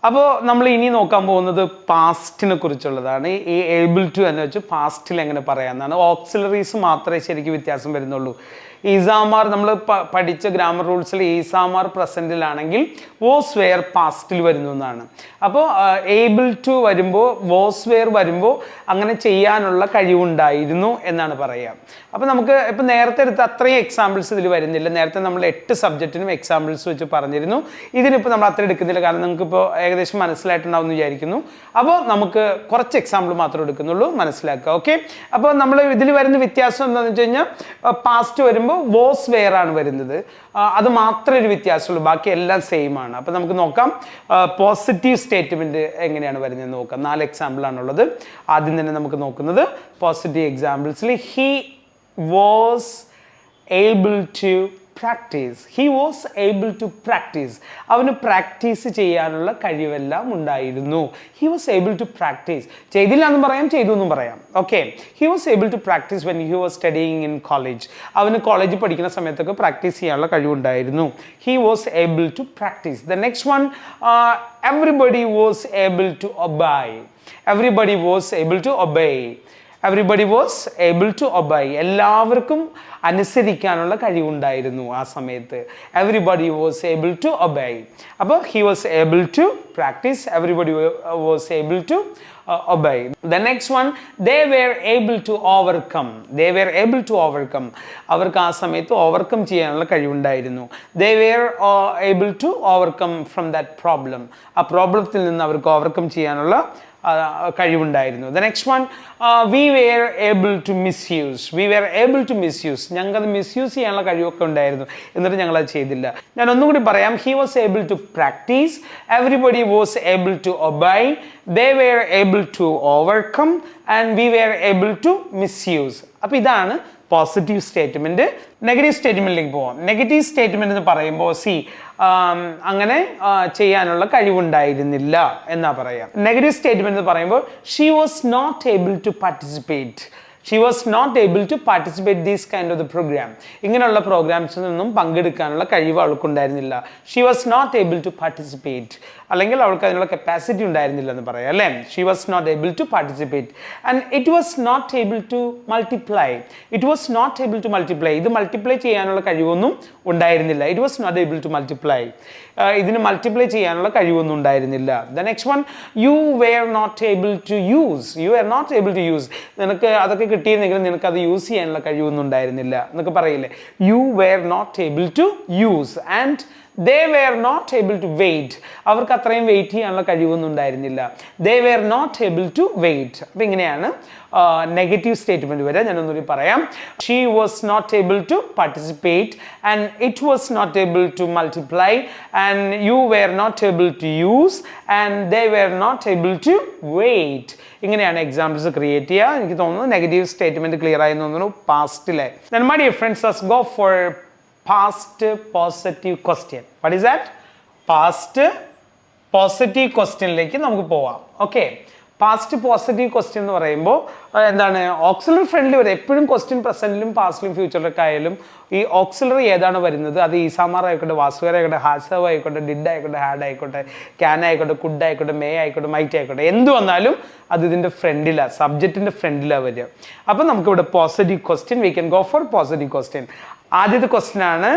അപ്പോൾ നമ്മൾ ഇനി നോക്കാൻ പോകുന്നത് പാസ്റ്റിനെ കുറിച്ചുള്ളതാണ്. ഈ ഏബിൾ ടു എന്ന് വെച്ച് പാസ്റ്റിൽ എങ്ങനെ പറയാമെന്നാണ്. ഓക്സിലറീസ് മാത്രമേ ശരിക്കും വ്യത്യാസം വരുന്നുള്ളൂ. ഈസാമാർ നമ്മൾ പഠിച്ച ഗ്രാമർ റൂൾസിൽ ഈസാമാർ പ്രസൻറ്റിലാണെങ്കിൽ വോസ് വെയർ പാസ്റ്റിൽ വരുന്നു എന്നാണ്. അപ്പോൾ ഏബിൾ ടു വരുമ്പോൾ വോസ് വെയർ വരുമ്പോൾ അങ്ങനെ ചെയ്യാനുള്ള കഴിവുണ്ടായിരുന്നു എന്നാണ് പറയുക. അപ്പോൾ നമുക്ക് ഇപ്പം നേരത്തെ എടുത്ത അത്രയും എക്സാമ്പിൾസ് ഇതിൽ വരുന്നില്ല. നേരത്തെ നമ്മൾ 8 സബ്ജക്റ്റിനും എക്സാമ്പിൾസ് വെച്ച് പറഞ്ഞിരുന്നു. ഇതിനിപ്പോൾ നമ്മൾ അത്ര എടുക്കുന്നില്ല, കാരണം നിങ്ങൾക്കിപ്പോൾ ഏകദേശം മനസ്സിലായിട്ടുണ്ടാവും എന്ന് വിചാരിക്കുന്നു. അപ്പോൾ നമുക്ക് കുറച്ച് എക്സാമ്പിൾ മാത്രമേ എടുക്കുന്നുള്ളൂ, മനസ്സിലാക്കുക. ഓക്കെ, അപ്പോൾ നമ്മൾ ഇതിൽ വരുന്ന വ്യത്യാസം എന്താണെന്ന് വെച്ച് കഴിഞ്ഞാൽ പാസ്റ്റ് വരുമ്പോൾ വോസ് വെയർ ആണ് വരുന്നത്. അത് മാത്രമേ ഒരു വ്യത്യാസമുള്ളൂ, ബാക്കി എല്ലാം സെയിം ആണ്. അപ്പോൾ നമുക്ക് നോക്കാം പോസിറ്റീവ് സ്റ്റേറ്റ്മെന്റ് എങ്ങനെയാണ് വരുന്നത് നോക്കാം. 4 എക്സാമ്പിൾ ആണുള്ളത്. ആദ്യം തന്നെ നമുക്ക് നോക്കുന്നത് പോസിറ്റീവ് എക്സാമ്പിൾസിൽ he was able to practise. He was able to practise. അവന് പ്രാക്ടീസ് ചെയ്യാനുള്ള കഴിവെല്ലാം ഉണ്ടായിരുന്നു. He was able to practise. ചെയ്തില്ല എന്നും പറയാം, ചെയ്തു എന്നും പറയാം. Okay, he was able to practise when he was studying in college. അവന് കോളേജിൽ പഠിക്കുന്ന സമയത്തൊക്കെ പ്രാക്ടീസ് ചെയ്യാനുള്ള കഴിവുണ്ടായിരുന്നു. He was able to practise. The next one, everybody was able to obey. Everybody was able to obey. Everybody was able to obey. എല്ലാവർക്കും അനുസരിക്കാനുള്ള കഴിവുണ്ടായിരുന്നു ആ സമയത്ത്. Everybody was able to obey. അപ്പോൾ he was able to practise. Everybody was able to obey. The next one, they were able to overcome. They were able to overcome. അവർക്ക് ആ സമയത്ത് overcome ചെയ്യാനുള്ള കഴിവുണ്ടായിരുന്നു. They were able to overcome from that problem. ആ പ്രോബ്ലത്തിൽ നിന്ന് അവർക്ക് overcome ചെയ്യാനുള്ള കഴിവുണ്ടായിരുന്നു. The next one, we were able to misuse. We were able to misuse. ഞങ്ങൾക്കത് misuse ചെയ്യാനുള്ള കഴിവൊക്കെ ഉണ്ടായിരുന്നു, എന്നിട്ട് ഞങ്ങളത് ചെയ്തില്ല. ഞാൻ ഒന്നും കൂടി പറയാം. He was able to practice. Everybody was able to obey. They were able to overcome. And we were able to misuse. അപ്പോൾ ഇതാണ് പോസിറ്റീവ് സ്റ്റേറ്റ്മെന്റ്. നെഗറ്റീവ് സ്റ്റേറ്റ്മെന്റിലേക്ക് പോവാം. നെഗറ്റീവ് സ്റ്റേറ്റ്മെന്റ് എന്ന് പറയുമ്പോൾ അങ്ങനെ ചെയ്യാനുള്ള കഴിവുണ്ടായിരുന്നില്ല എന്നാ പറയാം. നെഗറ്റീവ് സ്റ്റേറ്റ്മെന്റ് എന്ന് പറയുമ്പോൾ she was not able to participate. She was not able to participate this kind of the program. ഇങ്ങനെയുള്ള പ്രോഗ്രാംസിൽ നിന്നും പങ്കെടുക്കാനുള്ള കഴിവ് അവൾക്കുണ്ടായിരുന്നില്ല. She was not able to participate. അല്ലെങ്കിൽ അവൾക്ക് അതിനുള്ള കപ്പാസിറ്റി ഉണ്ടായിരുന്നില്ല എന്ന് പറയാം, അല്ലേ? She was not able to participate. And it was not able to multiply. It was not able to multiply. ഇത് മൾട്ടിപ്ലൈ ചെയ്യാനുള്ള കഴിവൊന്നും ഉണ്ടായിരുന്നില്ല. It was not able to multiply. ഇതിന് മൾട്ടിപ്ലൈ ചെയ്യാനുള്ള കഴിവൊന്നും ഉണ്ടായിരുന്നില്ല. The next one, you were not able to use. You were not able to use. നിനക്ക് അതൊക്കെ കിട്ടിയിരുന്നെങ്കിലും നിനക്ക് അത് യൂസ് ചെയ്യാനുള്ള കഴിവൊന്നും ഉണ്ടായിരുന്നില്ല എന്നൊക്കെ പറയില്ലേ. You were not able to use. And they were not able to wait. അവർക്ക് അത്രയും വെയിറ്റ് ചെയ്യാനുള്ള കഴിവൊന്നും ഉണ്ടായിരുന്നില്ല. They were not able to wait. അപ്പം ഇങ്ങനെയാണ് നെഗറ്റീവ് സ്റ്റേറ്റ്മെന്റ് വരെ. ഞാനൊന്നുകൂടി പറയാം. She was not able to participate, and it was not able to multiply, and you were not able to use, and they were not able to wait. ഇങ്ങനെയാണ് examples create ചെയ്യുക. എനിക്ക് തോന്നുന്നു negative statement clear ആയി തോന്നുന്നു പാസ്റ്റിലെ. Then my dear friends, let's go for past positive question. What is that? Past positive questionലേക്ക് നമുക്ക് പോവാം. Okay, past positive question എന്ന് പറയുമ്പോൾ എന്താണ്, ഓക്സിലറി ഫ്രണ്ട്ലി വരും. എപ്പോഴും ക്വസ്റ്റ്യൻ പ്രസന്റിലും പാസ്റ്റിലും ഫ്യൂച്ചറിലൊക്കെ ആയാലും ഈ ഓക്സിലറി ഏതാണ് വരുന്നത്, അത് ഈസാമാർ ആയിക്കോട്ടെ, വാസുകർ ആയിക്കോട്ടെ, ഹാസവ് ആയിക്കോട്ടെ, ഡിഡ് ആയിക്കോട്ടെ, ഹാഡ് ആയിക്കോട്ടെ, ക്യാൻ ആയിക്കോട്ടെ, കുഡ് ആയിക്കോട്ടെ, മേ ആയിക്കോട്ടെ, മൈറ്റ് ആയിക്കോട്ടെ, എന്ത് വന്നാലും അത് ഇതിൻ്റെ ഫ്രണ്ടിലാണ്, സബ്ജക്റ്റിൻ്റെ ഫ്രണ്ടിലാണ് വരിക. അപ്പം നമുക്കിവിടെ positive question, we can go for positive question. ആദ്യത്തെ ക്വസ്റ്റ്യൻ ആണ്,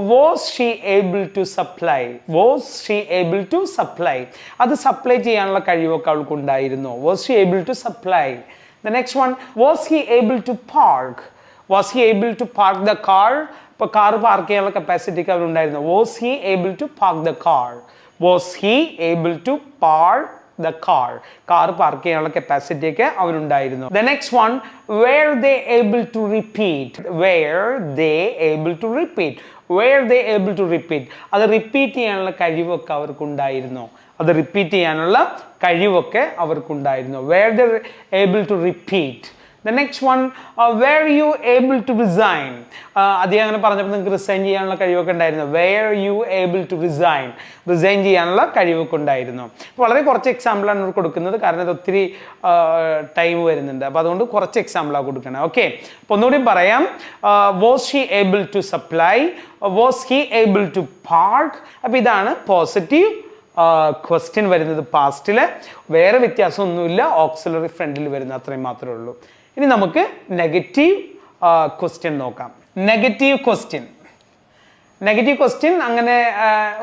was she able to supply? Was she able to supply? അത് സപ്ലൈ ചെയ്യാനുള്ള കഴിവൊക്കെ അവൾക്ക് ഉണ്ടായിരുന്നു. Was she able to supply? The next one, was he able to park? Was he able to park the car? ഇപ്പോൾ car park ചെയ്യാനുള്ള കപ്പാസിറ്റിക്ക് അവരുണ്ടായിരുന്നു. Was he able to park the car? Was he able to park the car? Car park ചെയ്യാനുള്ള capacity ഒക്കെ അവരുണ്ടായിരുന്നു. The next one, were they able to repeat? Were they able to repeat? Were they able to repeat? അത് repeat ചെയ്യാനുള്ള കഴിവൊക്കെ അവർക്കുണ്ടായിരുന്നു. അത് repeat ചെയ്യാനുള്ള കഴിവൊക്കെ അവർക്കുണ്ടായിരുന്നു. Were they able to repeat? The next one, were you able to resign? അദ്ദേഹം അങ്ങനെ പറഞ്ഞപ്പോൾ നിങ്ങൾക്ക് resign ചെയ്യാനുള്ള കഴിവൊക്കെ ഉണ്ടായിരുന്നു. Were you able to resign? Resign ചെയ്യാനുള്ള കഴിവൊക്കെ ഉണ്ടായിരുന്നു. വളരെ കുറച്ച് എക്സാമ്പിളാണ് ഇവിടെ കൊടുക്കുന്നത്, കാരണം ഇത് ഒത്തിരി ടൈം വരുന്നുണ്ട്. അപ്പോൾ അതുകൊണ്ട് കുറച്ച് എക്സാമ്പിളാണ് കൊടുക്കണം. ഓക്കെ, അപ്പോൾ ഒന്നുകൂടി പറയാം. Was she able to supply? Was he able to park? അപ്പോൾ ഇതാണ് പോസിറ്റീവ് ക്വസ്റ്റ്യൻ വരുന്നത് പാസ്റ്റിൽ, വേറെ വ്യത്യാസമൊന്നുമില്ല, ഓക്സിലറി ഫ്രണ്ടിൽ വരുന്ന അത്രയും മാത്രമേ ഉള്ളൂ. ഇനി നമുക്ക് നെഗറ്റീവ് ക്വസ്റ്റ്യൻ നോക്കാം. നെഗറ്റീവ് ക്വസ്റ്റ്യൻ അങ്ങനെ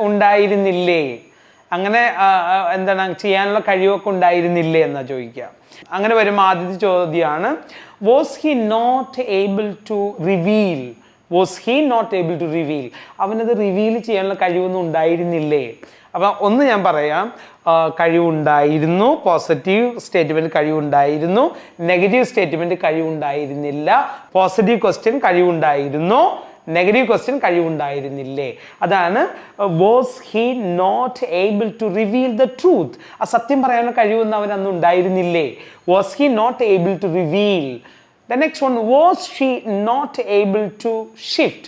ഉണ്ടായിരുന്നില്ലേ, അങ്ങനെ എന്താണ് ചെയ്യാനുള്ള കഴിവൊക്കെ ഉണ്ടായിരുന്നില്ലേ എന്നാ ചോദിക്കുക. അങ്ങനെ വരുമ്പോൾ ആദ്യത്തെ ചോദ്യമാണ് was he not able to reveal. അവനത് റിവീൽ ചെയ്യാനുള്ള കഴിവൊന്നും ഉണ്ടായിരുന്നില്ലേ? അപ്പം ഒന്ന് ഞാൻ പറയാം, കഴിവുണ്ടായിരുന്നു, പോസിറ്റീവ് സ്റ്റേറ്റ്മെന്റ് കഴിവുണ്ടായിരുന്നു, നെഗറ്റീവ് സ്റ്റേറ്റ്മെന്റ് കഴിവുണ്ടായിരുന്നില്ല. പോസിറ്റീവ് ക്വസ്റ്റ്യൻ കഴിവുണ്ടായിരുന്നു, നെഗറ്റീവ് ക്വസ്റ്റ്യൻ കഴിവുണ്ടായിരുന്നില്ലേ. അതാണ് was he not able to reveal the truth. ആ സത്യം പറയാനുള്ള കഴിവൊന്നും അവൻ അന്ന് ഉണ്ടായിരുന്നില്ലേ. Was he not able to reveal. The next one, was she not able to shift?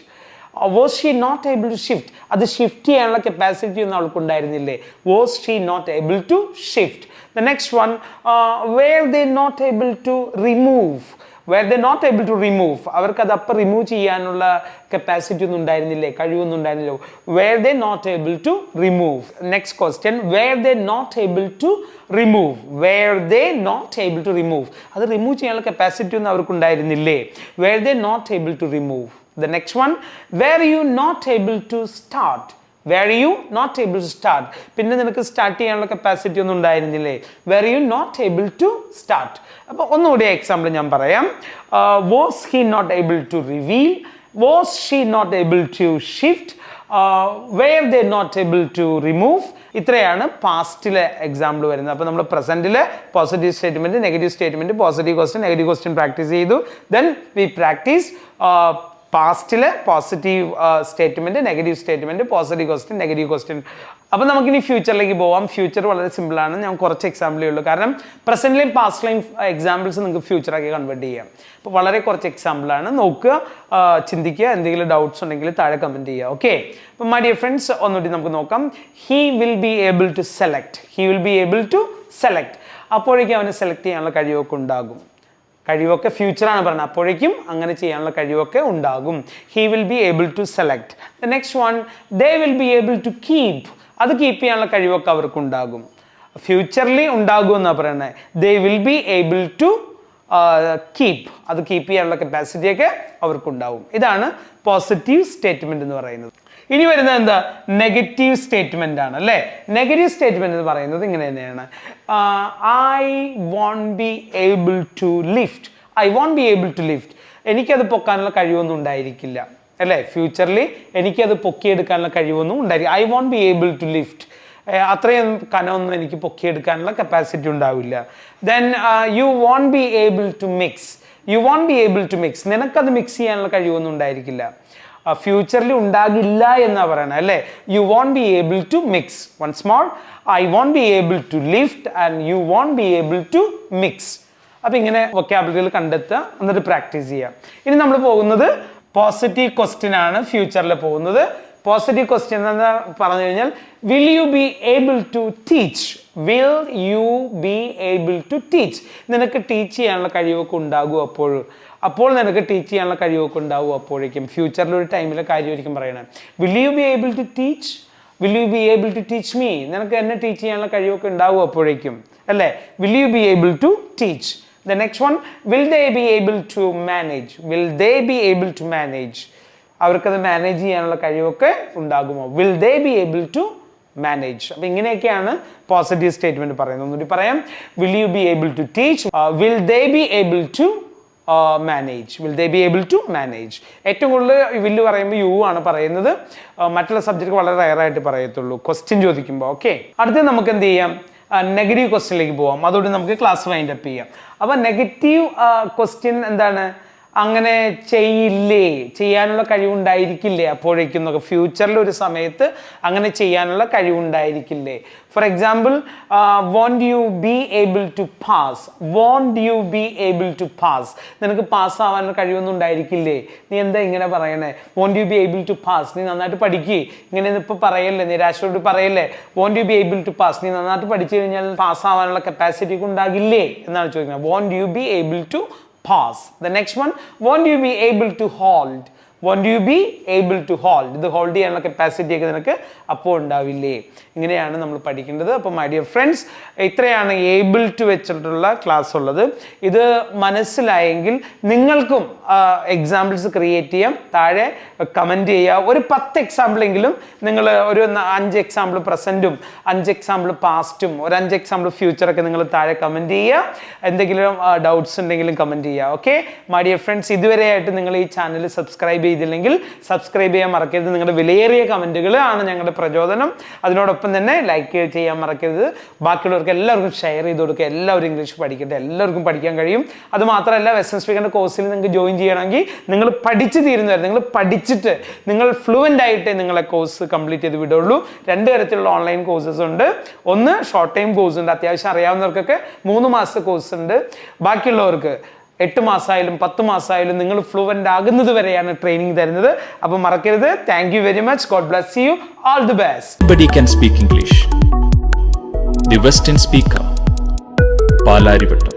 Was she not able to shift? അത് ഷിഫ്റ്റ് ചെയ്യാനുള്ള കപ്പാസിറ്റി ഒന്നും അവൾക്ക് ഉണ്ടായിരുന്നില്ലേ. Was she not able to shift? The next one, were they not able to remove? അവർക്ക് അത് അപ്പം remove ചെയ്യാനുള്ള capacity ഒന്നും ഉണ്ടായിരുന്നില്ലേ, കഴിവൊന്നും ഉണ്ടായിരുന്നില്ല. Were they not able to remove? Next question, were they not able to remove? അത് remove ചെയ്യാനുള്ള capacity ഒന്നും അവർക്ക് ഉണ്ടായിരുന്നില്ലേ. Were they not able to remove? The next one, were you not able to start? പിന്നെ നിനക്ക് start ചെയ്യാനുള്ള capacity ഒന്നും ഉണ്ടായിരുന്നില്ലേ. Were you not able to start? അപ്പോൾ ഒന്നുകൂടി എക്സാമ്പിൾ ഞാൻ പറയാം. Was he not able to reveal? Was she not able to shift? Were they not able to remove? ഇത്രയാണ് പാസ്റ്റിലെ എക്സാമ്പിൾ വരുന്നത്. അപ്പോൾ നമ്മൾ പ്രസന്റിലെ positive statement, negative statement, positive question, negative question practice ചെയ്തു. ദെൻ വി പ്രാക്ടീസ് പാസ്റ്റിലെ positive statement, negative statement, positive question, negative question. അപ്പോൾ നമുക്കിനി ഫ്യൂച്ചറിലേക്ക് പോവാം. ഫ്യൂച്ചർ വളരെ സിമ്പിളാണ്. ഞാൻ കുറച്ച് എക്സാമ്പിളേ ഉള്ളൂ, കാരണം പ്രസന്റിലെയും പാസ്റ്റിലെയും എക്സാമ്പിൾസ് നിങ്ങൾക്ക് ഫ്യൂച്ചറാക്കി കൺവേർട്ട് ചെയ്യാം. അപ്പോൾ വളരെ കുറച്ച് എക്സാമ്പിളാണ്. നോക്കുക, ചിന്തിക്കുക, എന്തെങ്കിലും ഡൗട്ട്സ് ഉണ്ടെങ്കിൽ താഴെ കമൻറ്റ് ചെയ്യുക. ഓക്കെ, അപ്പോൾ മൈ ഡിയർ ഫ്രണ്ട്സ്, ഒന്നുകൂടി നമുക്ക് നോക്കാം. He will be able to select. അപ്പോഴേക്കും അവന് സെലക്ട് ചെയ്യാനുള്ള കഴിവൊക്കെ ഉണ്ടാകും. കഴിവൊക്കെ ഫ്യൂച്ചറാണ് പറയുന്നത്, അപ്പോഴേക്കും അങ്ങനെ ചെയ്യാനുള്ള കഴിവൊക്കെ ഉണ്ടാകും. He will be able to select. The next one, they will be able to keep. അത് കീപ്പ് ചെയ്യാനുള്ള കഴിവൊക്കെ അവർക്ക് ഉണ്ടാകും. ഫ്യൂച്ചറിൽ ഉണ്ടാകും എന്നാണ് പറയുന്നത്. They will be able to keep. അത് കീപ്പ് ചെയ്യാനുള്ള കപ്പാസിറ്റിയൊക്കെ അവർക്കുണ്ടാവും. ഇതാണ് പോസിറ്റീവ് സ്റ്റേറ്റ്മെന്റ് എന്ന് പറയുന്നത്. ഇനി വരുന്നത് എന്താ? നെഗറ്റീവ് സ്റ്റേറ്റ്മെന്റ് ആണ് അല്ലേ. നെഗറ്റീവ് സ്റ്റേറ്റ്മെന്റ് എന്ന് പറയുന്നത് ഇങ്ങനെ തന്നെയാണ്. I won't be able to lift. എനിക്കത് പൊക്കാനുള്ള കഴിവൊന്നും ഉണ്ടായിരിക്കില്ല അല്ലേ. ഫ്യൂച്ചറിൽ എനിക്കത് പൊക്കിയെടുക്കാനുള്ള കഴിവൊന്നും ഉണ്ടായിരിക്കും. I won't be able to lift. അത്രയും കനമൊന്നും എനിക്ക് പൊക്കിയെടുക്കാനുള്ള കപ്പാസിറ്റി ഉണ്ടാവില്ല. Then you won't be able to mix. നിനക്കത് മിക്സ് ചെയ്യാനുള്ള കഴിവൊന്നും ഉണ്ടായിരിക്കില്ല. ഫ്യൂച്ചറിൽ ഉണ്ടാകില്ല എന്നാ പറയണത് അല്ലേ. You won't be able to mix. Once more, I won't be able to lift and you won't be able to mix. അപ്പം ഇങ്ങനെ വൊക്കാബുലറികൾ കണ്ടെത്തുക, എന്നിട്ട് പ്രാക്ടീസ് ചെയ്യുക. ഇനി നമ്മൾ പോകുന്നത് പോസിറ്റീവ് ക്വസ്റ്റ്യൻ ആണ്. ഫ്യൂച്ചറിൽ പോകുന്നത് പോസിറ്റീവ് ക്വസ്റ്റ്യൻ എന്ന് പറഞ്ഞു കഴിഞ്ഞാൽ will you be able to teach. നിനക്ക് ടീച്ച് ചെയ്യാനുള്ള കഴിവൊക്കെ ഉണ്ടാകും അപ്പോൾ നിനക്ക് ടീച്ച് ചെയ്യാനുള്ള കഴിവൊക്കെ ഉണ്ടാവും അപ്പോഴേക്കും. ഫ്യൂച്ചറിലൊരു ടൈമിലെ കാര്യമായിരിക്കും പറയണത്. Will you be able to teach me. നിനക്ക് എന്നെ ടീച്ച് ചെയ്യാനുള്ള കഴിവൊക്കെ ഉണ്ടാവും അപ്പോഴേക്കും അല്ലേ. Will you be able to teach. The next one, will they be able to manage. അവർക്കത് മാനേജ് ചെയ്യാനുള്ള കഴിവൊക്കെ ഉണ്ടാകുമോ. Will they be able to manage. അപ്പൊ ഇങ്ങനെയൊക്കെയാണ് പോസിറ്റീവ് സ്റ്റേറ്റ്മെന്റ് പറയുന്നത്. ഒന്നുകൂടി പറയാം. Will you be able to teach. Will they be able to manage. ഏറ്റവും കൂടുതൽ വില്ല് പറയുമ്പോൾ യു ആണ് പറയുന്നത്. മറ്റുള്ള സബ്ജക്റ്റ് വളരെ റയറായിട്ട് പറയത്തുള്ളൂ ക്വസ്റ്റ്യൻ ചോദിക്കുമ്പോൾ. ഓക്കെ, അടുത്ത നമുക്ക് എന്ത് ചെയ്യാം, നെഗറ്റീവ് ക്വസ്റ്റ്യനിലേക്ക് പോവാം. അതോടെ നമുക്ക് ക്ലാസ് വൈൻഡ് അപ്പ് ചെയ്യാം. അപ്പൊ നെഗറ്റീവ് ക്വസ്റ്റ്യൻ എന്താണ്? അങ്ങനെ ചെയ്യാനുള്ള കഴിവുണ്ടായിരിക്കില്ലേ അപ്പോഴേക്കും എന്നൊക്കെ. ഫ്യൂച്ചറിൽ ഒരു സമയത്ത് അങ്ങനെ ചെയ്യാനുള്ള കഴിവുണ്ടായിരിക്കില്ലേ. For example, won't you be able to pass. നിനക്ക് പാസ് ആവാനുള്ള കഴിവൊന്നും ഉണ്ടായിരിക്കില്ലേ. നീ എന്താ ഇങ്ങനെ പറയണേ? Won't you be able to pass. നീ നന്നായിട്ട് പഠിക്കേ. ഇങ്ങനെ ഇപ്പോൾ പറയല്ലേ, നിരാശയോട് പറയല്ലേ. Won't you be able to pass. നീ നന്നായിട്ട് പഠിച്ചു കഴിഞ്ഞാൽ പാസ് ആവാനുള്ള കപ്പാസിറ്റി ഉണ്ടാകില്ലേ എന്നാണ് ചോദിക്കുന്നത്. Won't you be able to pass. The next one, won't you be able to hold? Won't you be able to hold, ഇത് ഹോൾഡ് ചെയ്യാനുള്ള കപ്പാസിറ്റി ഒക്കെ നിനക്ക് അപ്പോൾ ഉണ്ടാവില്ലേ? ഇങ്ങനെയാണ് നമ്മൾ പഠിക്കേണ്ടത്. അപ്പോൾ മൈ ഡിയർ ഫ്രണ്ട്സ്, ഇത്രയാണ് ഏബിൾ ടു വെച്ചിട്ടുള്ള ക്ലാസ് ഉള്ളത്. ഇത് മനസ്സിലായെങ്കിൽ നിങ്ങൾക്കും എക്സാമ്പിൾസ് ക്രിയേറ്റ് ചെയ്യാം, താഴെ കമൻറ്റ് ചെയ്യുക. ഒരു 10 എക്സാമ്പിളെങ്കിലും നിങ്ങൾ, ഒരു 5 എക്സാമ്പിൾ പ്രസൻറ്റും 5 എക്സാമ്പിൾ പാസ്റ്റും ഒരു 5 എക്സാമ്പിൾ ഫ്യൂച്ചറൊക്കെ നിങ്ങൾ താഴെ കമൻറ്റ് ചെയ്യുക. എന്തെങ്കിലും ഡൗട്ട്സ് ഉണ്ടെങ്കിലും കമൻറ്റ് ചെയ്യുക. ഓക്കെ മൈ ഡിയർ ഫ്രണ്ട്സ്, ഇതുവരെയായിട്ട് നിങ്ങൾ ഈ ചാനൽ സബ്സ്ക്രൈബ് ചെയ്തില്ലെങ്കിൽ സബ്സ്ക്രൈബ് ചെയ്യാൻ മറക്കരുത്. നിങ്ങളുടെ വിലയേറിയ കമൻറ്റുകൾ ആണ് ഞങ്ങളുടെ പ്രചോദനം. അതിനോടൊപ്പം തന്നെ ലൈക്ക് ചെയ്യാൻ മറക്കരുത്. ബാക്കിയുള്ളവർക്ക് എല്ലാവർക്കും ഷെയർ ചെയ്ത് കൊടുക്കുക. എല്ലാവരും ഇംഗ്ലീഷ് പഠിക്കട്ടെ, എല്ലാവർക്കും പഠിക്കാൻ കഴിയും. അത് മാത്രമല്ല, വെസ്റ്റേൺ സ്പീക്കറിൻ്റെ കോഴ്സിൽ നിങ്ങൾക്ക് ജോയിൻ ചെയ്യണമെങ്കിൽ നിങ്ങൾ പഠിച്ച് തീരുന്നവരെ, നിങ്ങൾ പഠിച്ചിട്ട് നിങ്ങൾ ഫ്ലുവൻ്റ് ആയിട്ട് നിങ്ങളെ കോഴ്സ് കംപ്ലീറ്റ് ചെയ്ത് വിടുള്ളൂ. 2 തരത്തിലുള്ള ഓൺലൈൻ കോഴ്സസ് ഉണ്ട്. ഒന്ന് ഷോർട്ട് ടൈം കോഴ്സ് ഉണ്ട്, അത്യാവശ്യം അറിയാവുന്നവർക്കൊക്കെ 3 മാസത്തെ കോഴ്സ് ഉണ്ട്. ബാക്കിയുള്ളവർക്ക് 8 മാസമായാലും 10 മാസമായാലും നിങ്ങൾ ഫ്ലുവൻ്റ് ആകുന്നത് വരെയാണ് ട്രെയിനിങ് തരുന്നത്. അപ്പോൾ മറക്കരുത്. Thank you very much. God bless you. All the best. Everybody can speak English. The Western Speaker, Palarivattom.